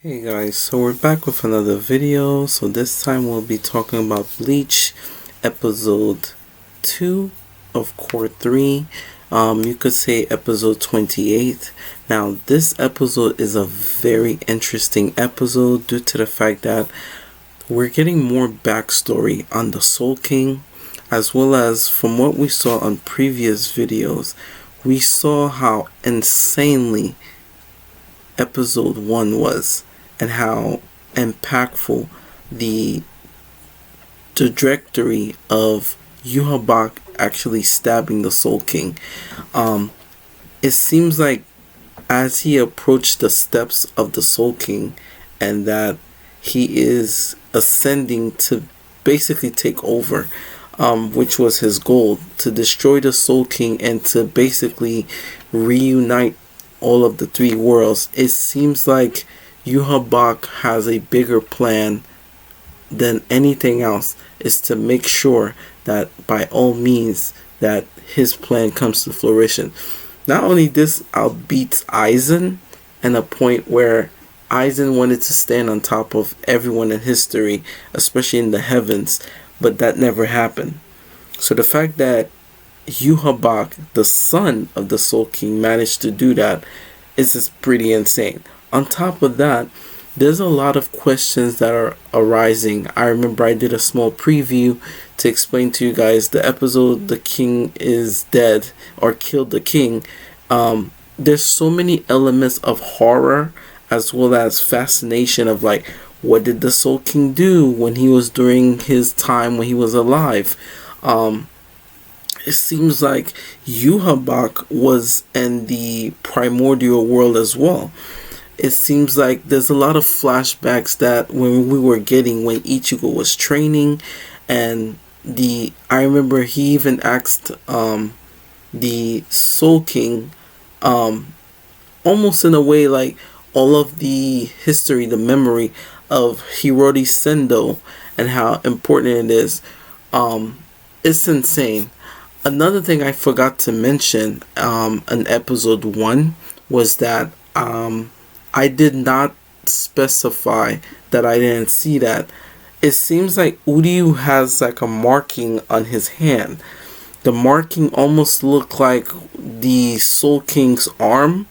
Hey guys, so we're back with another video. So this time we'll be talking about Bleach episode 2 of Cour 3. You could say episode 28. Now this episode is a very interesting episode due to the fact that we're getting more backstory on the Soul King, as well as from what we saw on previous videos, we saw how insanely episode 1 was and how impactful the trajectory of Yhwach actually stabbing the Soul King. It seems like as he approached the steps of the Soul King and that he is ascending to basically take over, which was his goal, to destroy the Soul King and to basically reunite all of the three worlds. It seems like Yhwach has a bigger plan than anything else, is to make sure that by all means that his plan comes to fruition. Not only this outbeats Aizen, and a point where Aizen wanted to stand on top of everyone in history, especially in the heavens, but that never happened. So the fact that Yhwach, the son of the Soul King, managed to do that is just pretty insane. On top of that, there's a lot of questions that are arising. I remember I did a small preview to explain to you guys the episode The King is Dead, or Killed the King. There's so many elements of horror as well as fascination of like, what did the Soul King do when he was during his time when he was alive? It seems like Yhwach was in the primordial world as well. It seems like there's a lot of flashbacks that when we were getting when Ichigo was training, and I remember he even asked the Soul King, almost in a way like all of the history, the memory of Hirori Sendo and how important it is. It's insane. Another thing I forgot to mention in episode 1 was that I did not specify that I didn't see that. It seems like Uryu has like a marking on his hand. The marking almost looked like the Soul King's arm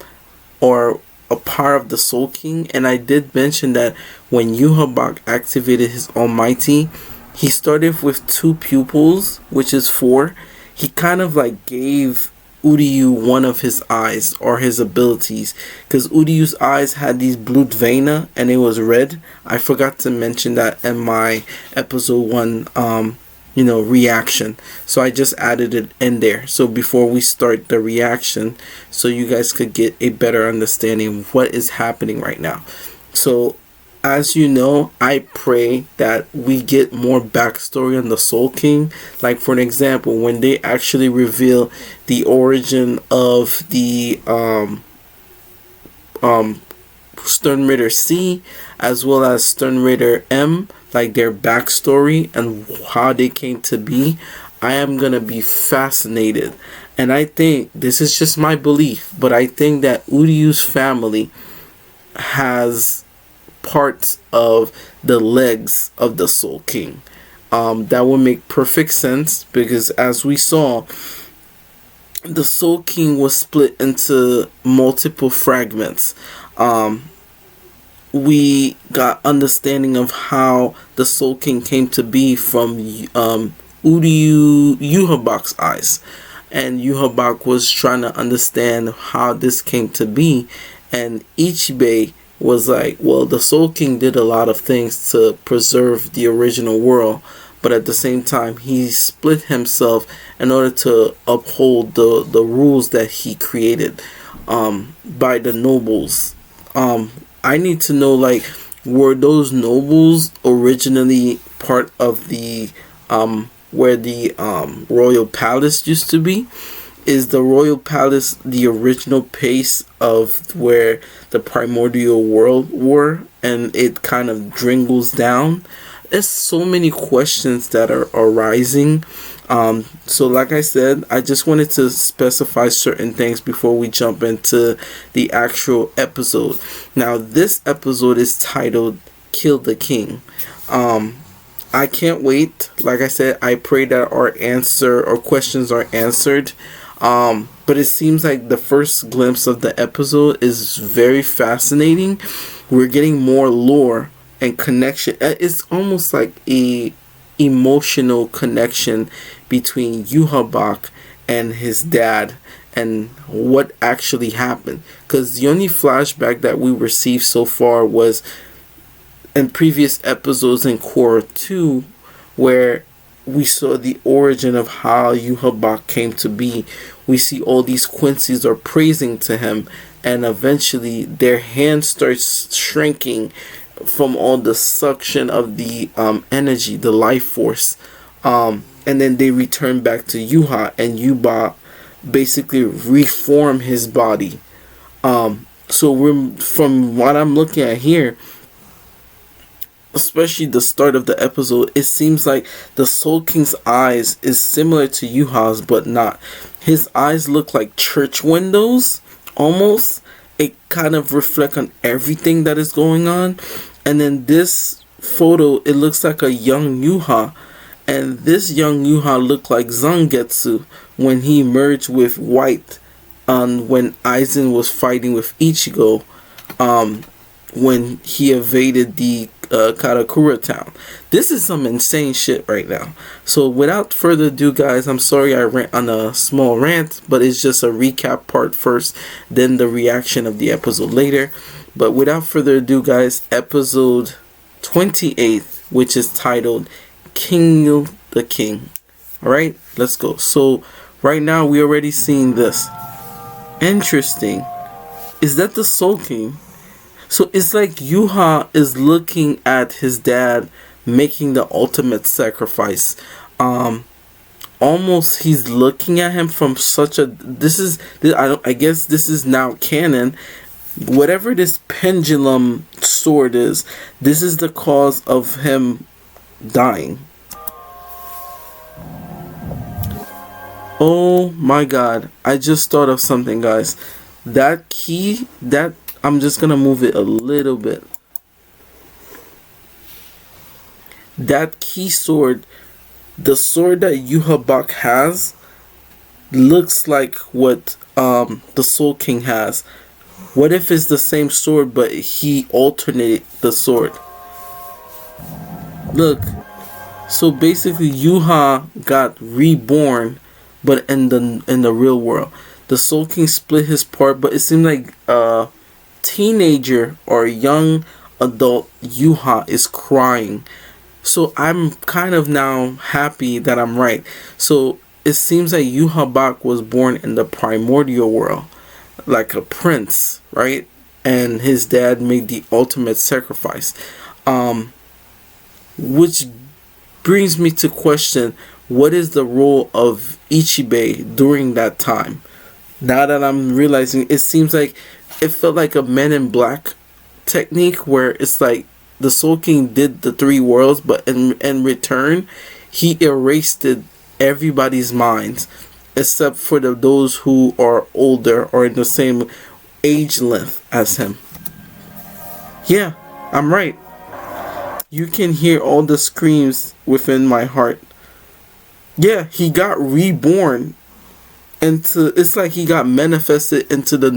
or a part of the Soul King. And I did mention that when Yhwach activated his Almighty, he started with 2 pupils, which is 4. He kind of like gave Uryu one of his eyes or his abilities, because Uryu's eyes had these blood veina and it was red. I forgot to mention that in my episode 1 reaction, so I just added it in there so before we start the reaction, so you guys could get a better understanding of what is happening right now. So as you know, I pray that we get more backstory on the Soul King. Like for an example, when they actually reveal the origin of the Stern Ritter C as well as Stern Ritter M, like their backstory and how they came to be, I am gonna be fascinated. And I think this is just my belief, but I think that Uryu's family has parts of the legs of the Soul King. That would make perfect sense, because as we saw, the Soul King was split into multiple fragments. We got understanding of how the Soul King came to be from Yhwach's eyes, and Yhwach was trying to understand how this came to be, and Ichibei was like, well, the Soul King did a lot of things to preserve the original world, but at the same time he split himself in order to uphold the rules that he created by the nobles. I need to know, like, were those nobles originally part of the where the royal palace used to be? Is the royal palace the original place of where the primordial world were, and it kind of dwindles down? There's so many questions that are arising. So like I said, I just wanted to specify certain things before we jump into the actual episode. Now, this episode is titled Kill the King. I can't wait. Like I said, I pray that our answer or questions are answered. But it seems like the first glimpse of the episode is very fascinating. We're getting more lore and connection. It's almost like a emotional connection between Yuhabak and his dad and what actually happened. Because the only flashback that we received so far was in previous episodes in Core 2, where we saw the origin of how Yuhabak came to be. We see all these Quincy's are praising to him, and eventually their hand starts shrinking from all the suction of the energy, the life force. And then they return back to Yuha, and Yuba basically reform his body. So we're, from what I'm looking at here, especially the start of the episode, it seems like the Soul King's eyes is similar to Yuha's, but not. His eyes look like church windows, almost. It kind of reflect on everything that is going on. And then this photo, it looks like a young Yuha. And this young Yuha looked like Zangetsu when he merged with White when Aizen was fighting with Ichigo, when he evaded the Karakura town. This is some insane shit right now. So without further ado, guys, I'm sorry I ran on a small rant, but it's just a recap part first, then the reaction of the episode later. But without further ado, guys, episode 28, which is titled Kill the King. Alright, let's go. So right now we already seen this. Interesting. Is that the Soul King? So it's like Yuha is looking at his dad making the ultimate sacrifice. Almost he's looking at him from such a, I guess this is now canon. Whatever this pendulum sword is, this is the cause of him dying. Oh my god, I just thought of something, guys. That key, that, I'm just gonna move it a little bit. That key sword, the sword that Yuhabak has, looks like what the Soul King has. What if it's the same sword, but he alternated the sword? Look, so basically Yuha got reborn, but in the real world, the Soul King split his part. But it seemed like teenager or young adult Yuha is crying. So I'm kind of now happy that I'm right. So it seems like Yuhabak was born in the primordial world, like a prince, right? And his dad made the ultimate sacrifice. Which brings me to question, what is the role of Ichibei during that time? Now that I'm realizing, it seems like it felt like a Men in Black technique, where it's like the Soul King did the three worlds, but in return, he erased everybody's minds, except for those who are older or in the same age length as him. Yeah, I'm right. You can hear all the screams within my heart. Yeah, he got reborn into, it's like he got manifested into the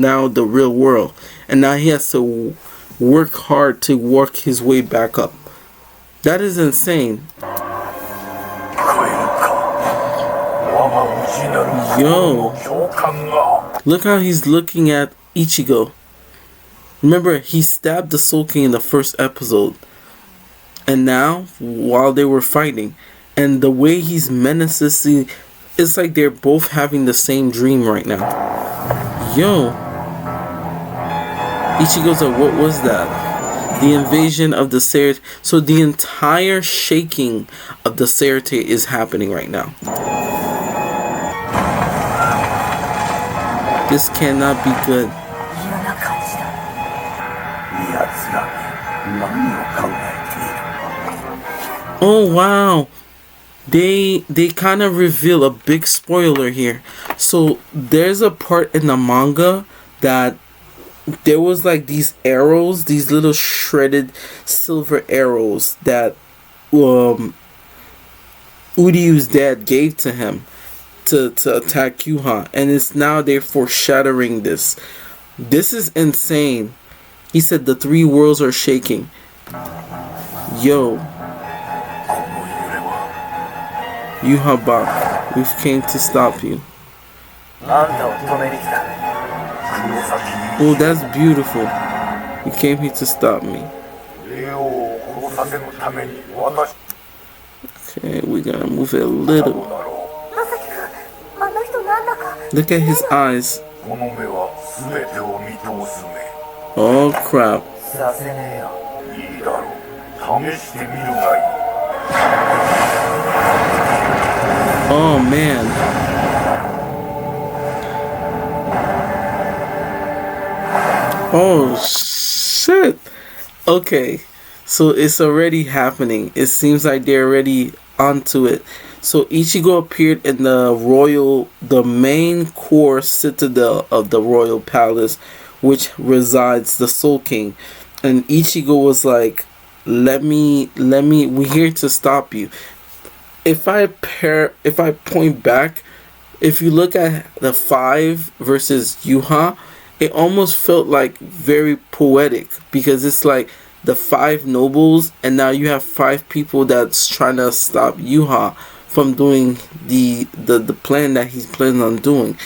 real world, and now he has to work hard to work his way back up. That is insane. Yo, look how he's looking at Ichigo. Remember, he stabbed the Soul King in the first episode, and now while they were fighting, and the way he's menacing, it's like they're both having the same dream right now. Yo, Ichigo's like, what was that? The invasion of the Serite. So the entire shaking of the Serite is happening right now. This cannot be good. Oh wow. they kind of reveal a big spoiler here. So there's a part in the manga that there was like these arrows, these little shredded silver arrows that Uryu's dad gave to him to attack Yuha, and it's now they're foreshadowing this. This is insane. He said the three worlds are shaking. Yo, Yuha Bak, we've came to stop you. Oh, that's beautiful. You came here to stop me. Okay, we're gonna move it a little. Look at his eyes. Oh crap. Oh man. Oh shit. Okay. So it's already happening. It seems like they're already onto it. So Ichigo appeared in the main core citadel of the royal palace, which resides the Soul King. And Ichigo was like, we're here to stop you. If I point back, if you look at the 5 versus Yuha, it almost felt like very poetic, because it's like the 5 nobles, and now you have 5 people that's trying to stop Yuha from doing the plan that he's planning on doing.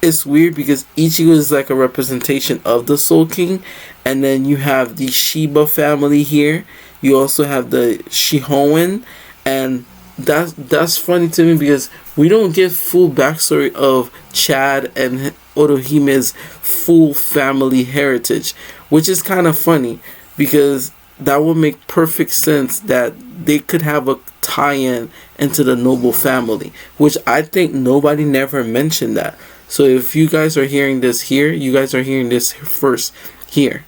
It's weird because Ichigo is like a representation of the Soul King, and then you have the Shiba family here. You also have the Shihoen, and that's funny to me because we don't get full backstory of Chad and Orohime's full family heritage, which is kind of funny because that would make perfect sense that they could have a tie-in into the noble family, which I think nobody never mentioned that. So if you guys are hearing this here, you guys are hearing this first here.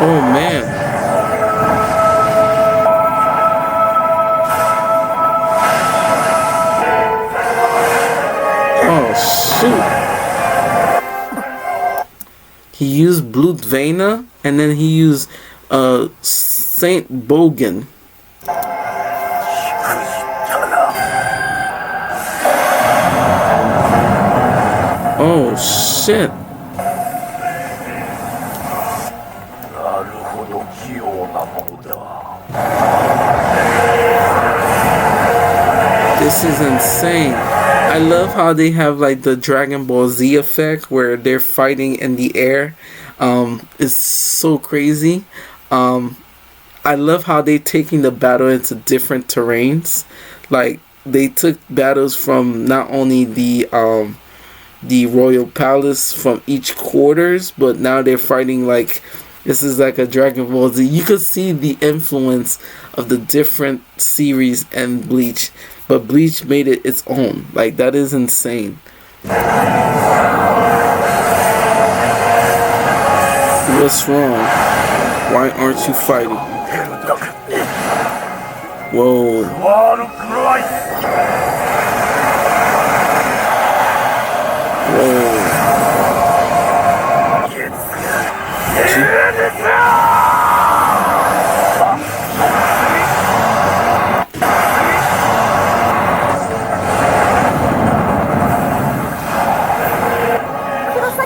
Oh man. Oh shoot. He used Blutvena, and then he used Saint Bogan. Oh shit. This is insane. I love how they have like the Dragon Ball Z effect where they're fighting in the air. It's so crazy. I love how they're taking the battle into different terrains. Like they took battles from not only the royal palace from each quarters, but now they're fighting like this is like a Dragon Ball Z. You could see the influence of the different series and Bleach, but Bleach made it its own. Like that is insane. What's wrong? Why aren't you fighting? Whoa. Whoa.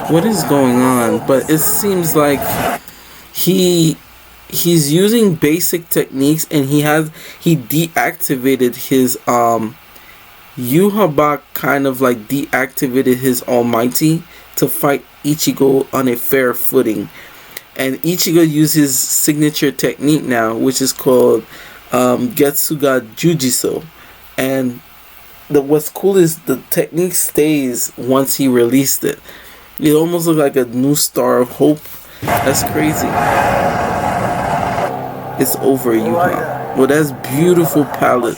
What is going on? But it seems like he's using basic techniques, and he deactivated his Yuhabak kind of like deactivated his Almighty to fight Ichigo on a fair footing. And Ichigo uses his signature technique now, which is called Getsuga Jujitsu. And what's cool is the technique stays once he released it. It almost looks like a new star of hope. That's crazy. It's over, Yuha. Well, that's beautiful palette.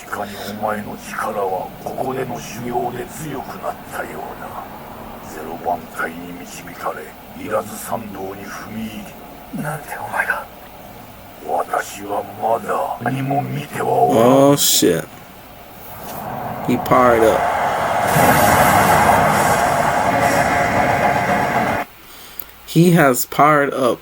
Oh shit. He powered up. He has powered up.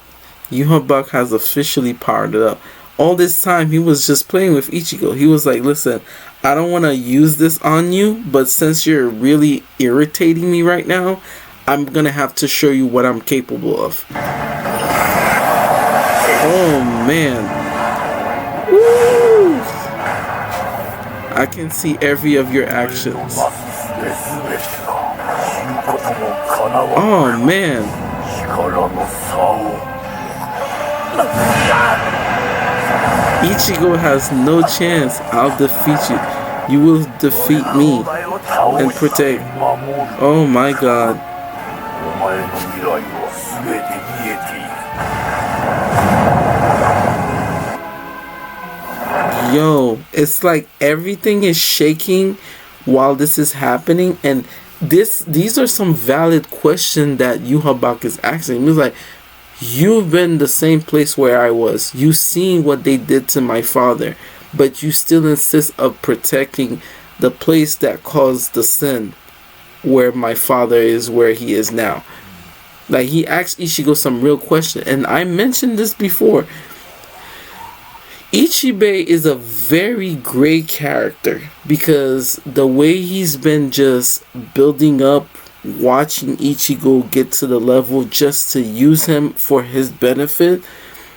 Yuhabak has officially powered it up. All this time he was just playing with Ichigo. He was like, listen, I don't want to use this on you, but since you're really irritating me right now, I'm going to have to show you what I'm capable of. Oh man. Woo! I can see every of your actions. Oh man. Ichigo has no chance. I'll defeat you. You will defeat me and protect. Oh my god. Yo, it's like everything is shaking while this is happening, and these are some valid questions that Yuhabak is asking. He's like, you've been the same place where I was. You've seen what they did to my father, but you still insist of protecting the place that caused the sin, where my father is, where he is now. Like, he asked Ichigo some real question, and I mentioned this before. Ichibei is a very great character because the way he's been just building up, watching Ichigo get to the level just to use him for his benefit,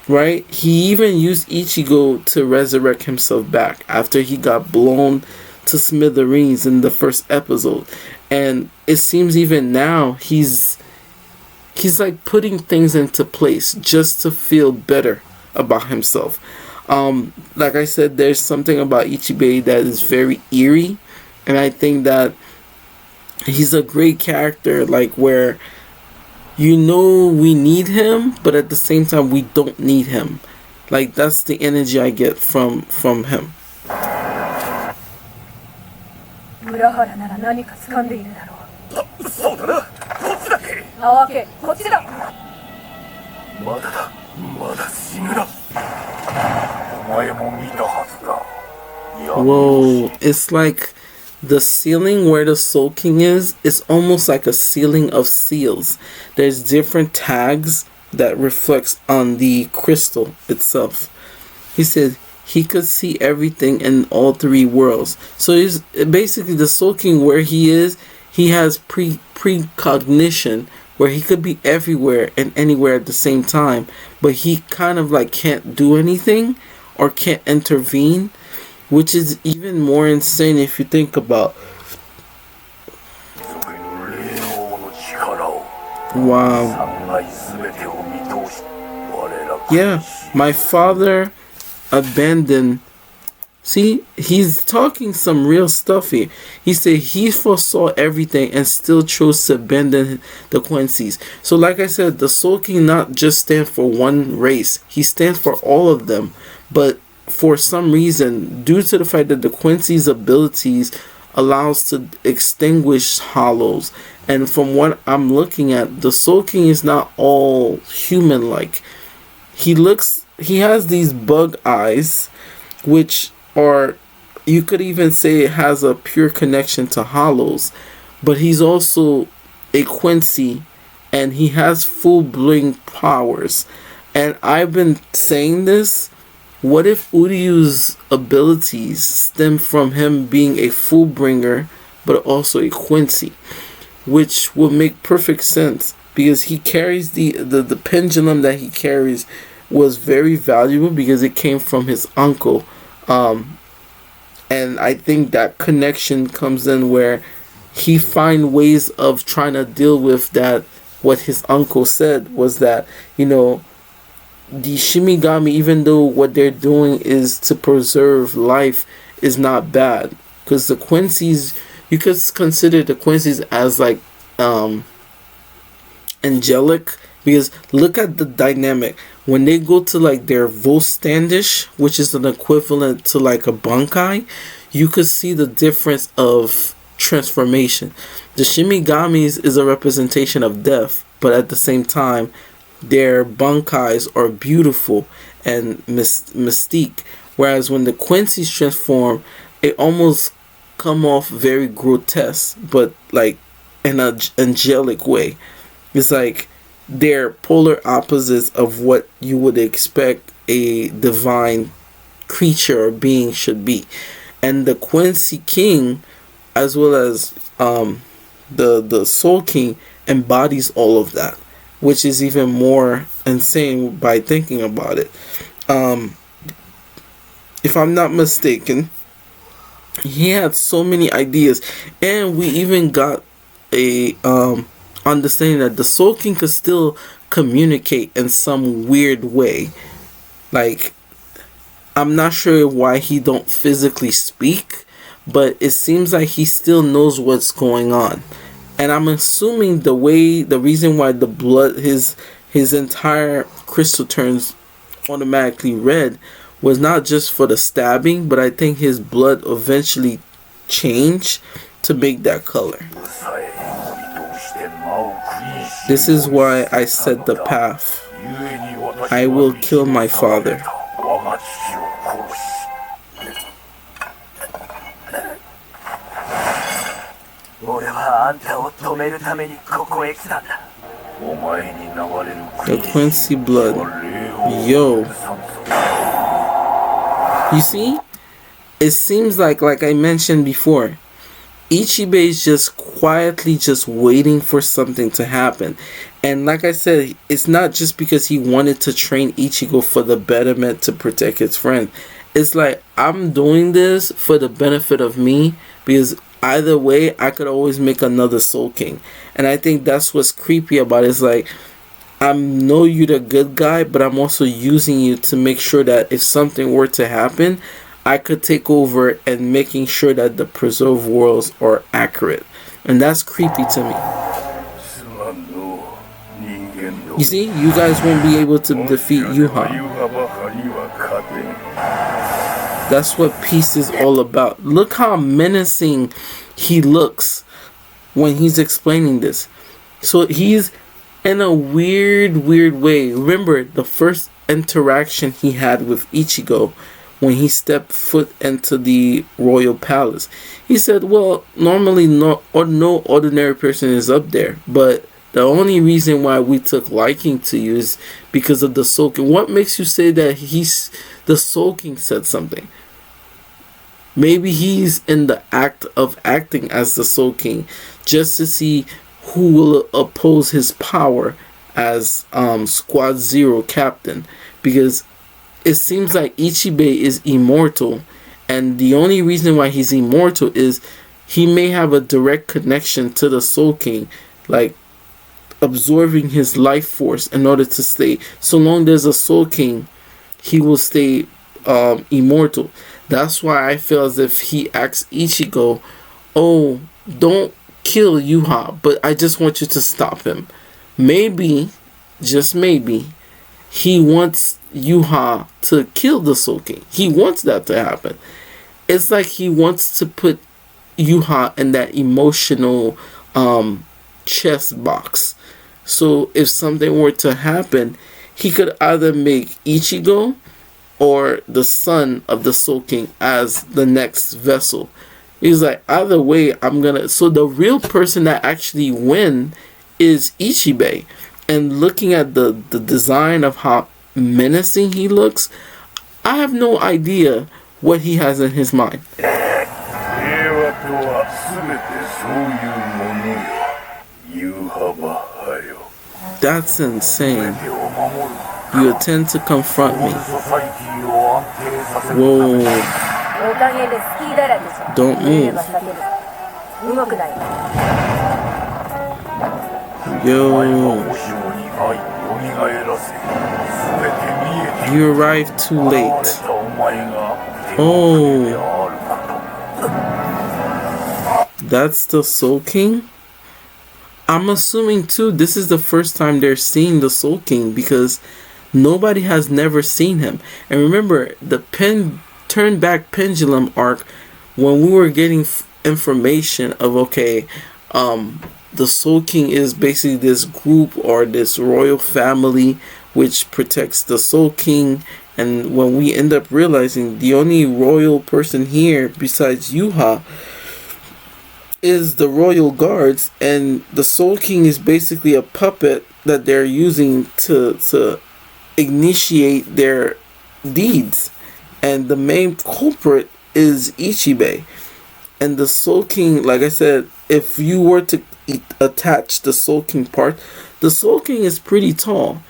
right? He even used Ichigo to resurrect himself back after he got blown to smithereens in the first episode. And it seems even now he's like putting things into place just to feel better about himself. Like I said, there's something about Ichibei that is very eerie, and I think that he's a great character, like where we need him, but at the same time we don't need him. Like, that's the energy I get from him. Whoa, it's like the ceiling where the Soul King is almost like a ceiling of seals. There's different tags that reflects on the crystal itself. He said he could see everything in all three worlds. So he's basically the Soul King where he is. He has precognition where he could be everywhere and anywhere at the same time, but he kind of like can't do anything or can't intervene, which is even more insane if you think about. Wow. Yeah, my father abandoned. See, he's talking some real stuff here. He said he foresaw everything and still chose to abandon the Quincy's. So like I said, the Soul King not just stands for one race. He stands for all of them. But for some reason, due to the fact that the Quincy's abilities allows to extinguish hollows, and from what I'm looking at, the Soul King is not all human-like. He has these bug eyes, which or you could even say it has a pure connection to hollows, but he's also a Quincy and he has full bling powers. And I've been saying this, what if Uryu's abilities stem from him being a full bringer but also a Quincy, which would make perfect sense because he carries the pendulum that he carries was very valuable because it came from his uncle. And I think that connection comes in where he find ways of trying to deal with that. What his uncle said was that, the Shimigami, even though what they're doing is to preserve life, is not bad. Because the Quincy's, you could consider the Quincy's as like angelic. Because look at the dynamic. When they go to like their Vostandish, which is an equivalent to like a Bankai, you could see the difference of transformation. The Shimigamis is a representation of death, but at the same time, their bankais are beautiful and mystique, whereas when the Quincy's transform, it almost come off very grotesque, but like in an angelic way. It's like they're polar opposites of what you would expect a divine creature or being should be. And the Quincy King, as well as the Soul King, embodies all of that, which is even more insane by thinking about it. If I'm not mistaken, he had so many ideas, and we even got a understanding that the Soul King could still communicate in some weird way. Like, I'm not sure why he don't physically speak, but it seems like he still knows what's going on. And I'm assuming the reason why the blood, his entire crystal turns automatically red, was not just for the stabbing, but I think his blood eventually changed to make that color. This is why I set the path. I will kill my father. The Quincy blood. Yo. You see? It seems like I mentioned before, Ichibei is just quietly just waiting for something to happen. And like I said, it's not just because he wanted to train Ichigo for the betterment to protect his friend. It's like, I'm doing this for the benefit of me, because either way, I could always make another Soul King. And I think that's what's creepy about it. It's like, I know you're the good guy, but I'm also using you to make sure that if something were to happen, I could take over and making sure that the preserved worlds are accurate. And that's creepy to me. You see, you guys won't be able to defeat Yuha. That's what peace is all about. Look how menacing he looks when he's explaining this. So he's in a weird way. Remember the first interaction he had with Ichigo when he stepped foot into the royal palace. He said, well, normally no ordinary person is up there, but the only reason why we took liking to you is because of the Soul King. What makes you say that the Soul King said something? Maybe he's in the act of acting as the Soul King just to see who will oppose his power as Squad Zero captain, because it seems like Ichibei is immortal, and the only reason why he's immortal is he may have a direct connection to the Soul King, like absorbing his life force in order to stay. So long there's a Soul King, he will stay immortal. That's why I feel as if he asks Ichigo, oh, don't kill Yuha, but I just want you to stop him. Maybe, just maybe, he wants Yuha to kill the Soul King. He wants that to happen. It's like he wants to put Yuha in that emotional chess box. So if something were to happen, he could either make Ichigo or the son of the Soul King as the next vessel. He's like, either way, I'm gonna. So the real person that actually win is Ichibei. And looking at the design of how menacing he looks, I have no idea what he has in his mind. That's insane. You intend to confront me. Whoa. Don't move. Yo. You arrived too late. Oh. That's the Soul King? I'm assuming too this is the first time they're seeing the Soul King, because nobody has never seen him. And remember the turn back pendulum arc, when we were getting information of, okay, the Soul King is basically this group or this royal family which protects the Soul King. And when we end up realizing the only royal person here besides Yuha is the royal guards, and the Soul King is basically a puppet that they're using to initiate their deeds, and the main culprit is Ichibei. And the Soul King, like I said, if you were to attach the Soul King part, the Soul King is pretty tall,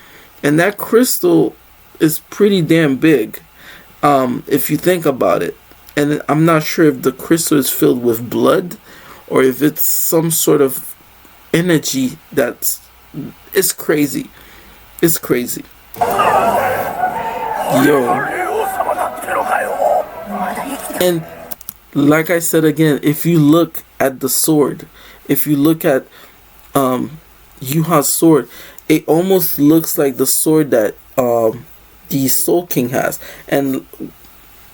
and that crystal is pretty damn big, if you think about it. And I'm not sure if the crystal is filled with blood or if it's some sort of energy it's crazy. It's crazy. Yo. And like I said again, if you look at the sword, if you look at Yuha's sword, it almost looks like the sword that the Soul King has. And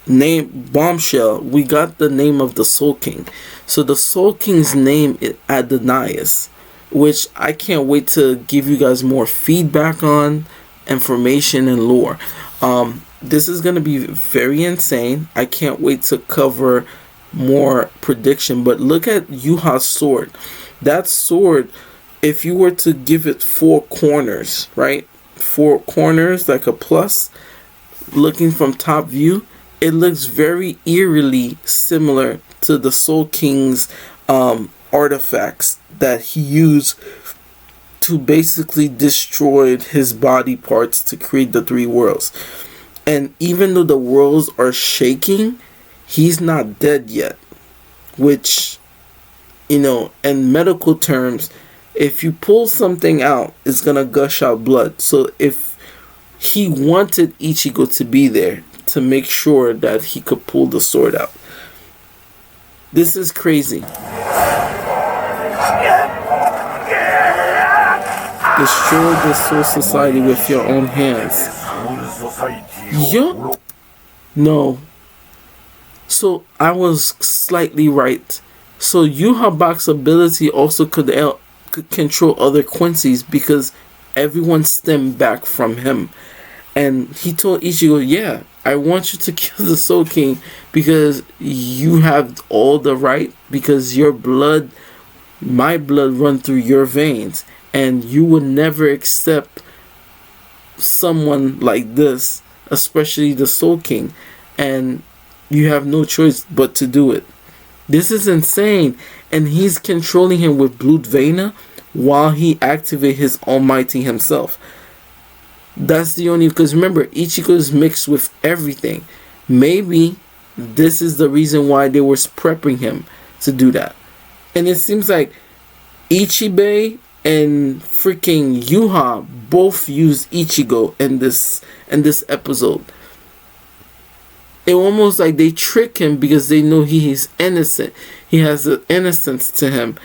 name Bombshell, we got the name of the Soul King. So the Soul King's name is Adonias, which I can't wait to give you guys more feedback on, information and lore. This is going to be very insane. I can't wait to cover more prediction. But look at Yuha's sword. That sword, if you were to give it 4 corners, right? 4 corners like a plus, looking from top view, it looks very eerily similar to the Soul King's artifacts that he used to basically destroy his body parts to create the 3 worlds. And even though the worlds are shaking, he's not dead yet. Which, in medical terms, if you pull something out, it's gonna gush out blood. So if he wanted Ichigo to be there to make sure that he could pull the sword out. This is crazy. Destroy the Soul Society with your own hands. Yo. No. So I was slightly right. So Yuhabak's ability also could control other Quincy's because everyone stemmed back from him. And he told Ichigo, yeah, I want you to kill the Soul King because you have all the right, because your blood, my blood run through your veins, and you would never accept someone like this, especially the Soul King, and you have no choice but to do it. This is insane. And he's controlling him with Blood Vena while he activates his Almighty himself. That's the only, because remember, Ichigo is mixed with everything. Maybe this is the reason why they were prepping him to do that. And it seems like Ichibei and freaking Yuha both use Ichigo in this episode. It almost like they trick him because they know he is innocent. He has an innocence to him,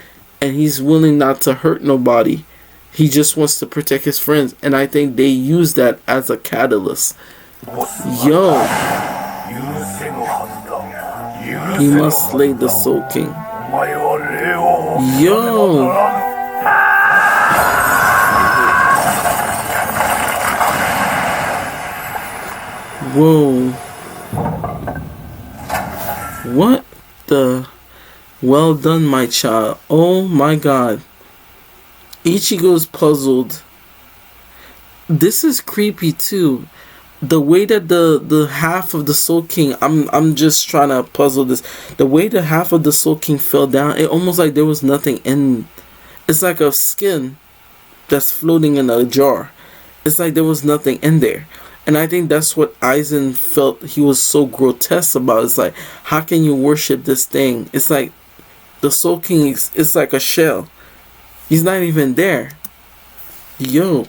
and he's willing not to hurt nobody. He just wants to protect his friends, and I think they use that as a catalyst. Yo. He must slay the Soul King. Yo. Whoa. What the? Well done, my child. Oh my god. Ichigo's puzzled. This is creepy too. The way that the half of the Soul King, I'm just trying to puzzle this. The way the half of the Soul King fell down, it almost like there was nothing in. It's like a skin that's floating in a jar. It's like there was nothing in there. And I think that's what Aizen felt he was so grotesque about. It's like, how can you worship this thing? It's like the Soul King is like a shell. He's not even there. Yo,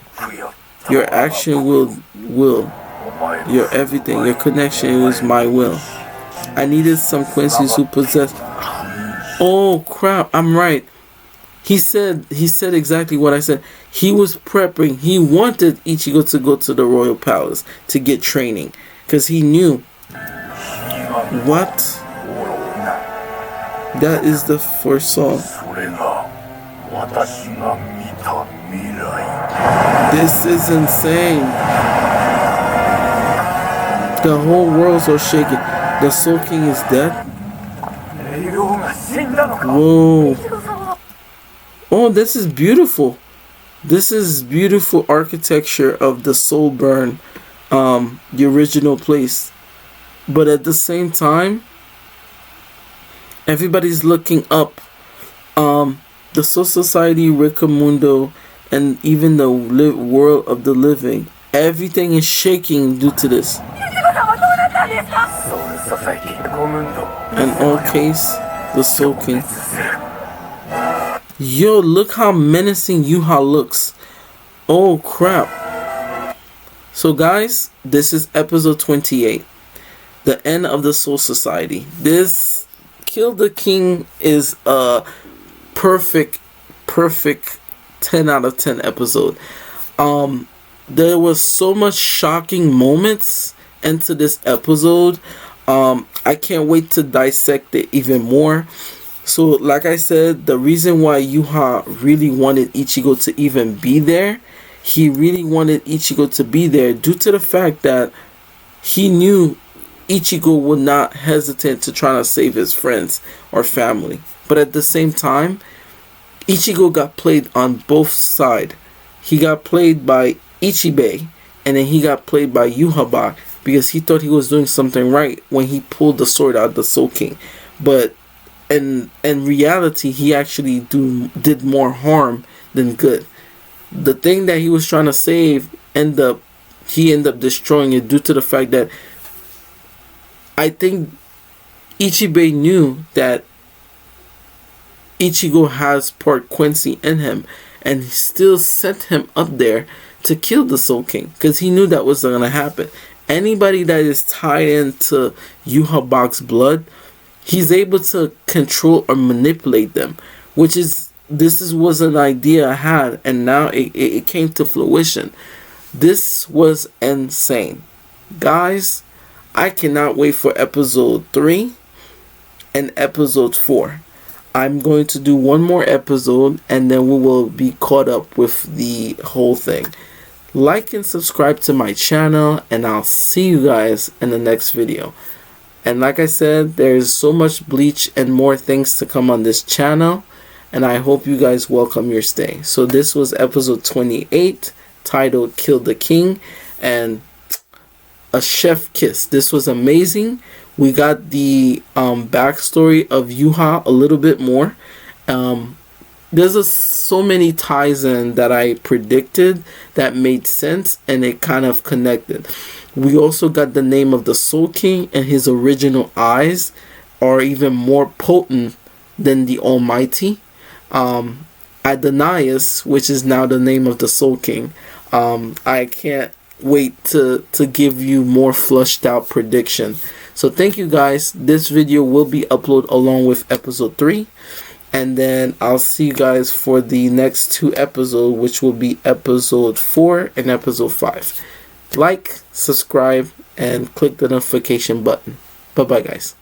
your action will, your everything, your connection is my will. I needed some Quincy's who possess. Oh crap! I'm right. He said exactly what I said. He was prepping. He wanted Ichigo to go to the royal palace to get training because he knew. What? That is the first song. This is insane. The whole world's all shaking. The Soul King is dead? Whoa. Oh, this is beautiful. This is beautiful architecture of the Soul Burn, the original place. But at the same time, everybody's looking up. The Soul Society, Rickamundo, and even the world of the living. Everything is shaking due to this. In all case, the Soul King. Yo, look how menacing Yuha looks. Oh crap. So guys, this is episode 28. The end of the Soul Society. This Kill the King is a perfect 10 out of 10 episode. There was so much shocking moments into this episode. I can't wait to dissect it even more. So like I said, the reason why Yuha really wanted Ichigo to even be there, he really wanted Ichigo to be there due to the fact that he knew Ichigo would not hesitate to try to save his friends or family. But at the same time, Ichigo got played on both sides. He got played by Ichibei, and then he got played by Yuhabak because he thought he was doing something right when he pulled the sword out of the Soul King. But in reality, he actually did more harm than good. The thing that he was trying to save, he ended up destroying it due to the fact that I think Ichibei knew that Ichigo has part Quincy in him, and he still sent him up there to kill the Soul King because he knew that was going to happen. Anybody that is tied into Yuhabak's blood, he's able to control or manipulate them, this was an idea I had, and now it came to fruition. This was insane. Guys, I cannot wait for episode 3 and episode 4. I'm going to do one more episode and then we will be caught up with the whole thing. Like and subscribe to my channel, and I'll see you guys in the next video. And like I said, there is so much Bleach and more things to come on this channel, and I hope you guys welcome your stay. So this was episode 28, titled Kill the King, and a chef kiss. This was amazing. We got the backstory of Yuha a little bit more. There's so many ties in that I predicted that made sense, and it kind of connected. We also got the name of the Soul King, and his original eyes are even more potent than the Almighty. Adonias, which is now the name of the Soul King. I can't wait to give you more flushed out prediction. So thank you guys. This video will be uploaded along with episode 3. And then I'll see you guys for the next 2 episodes, which will be episode 4 and episode 5. Like, subscribe, and click the notification button. Bye bye guys.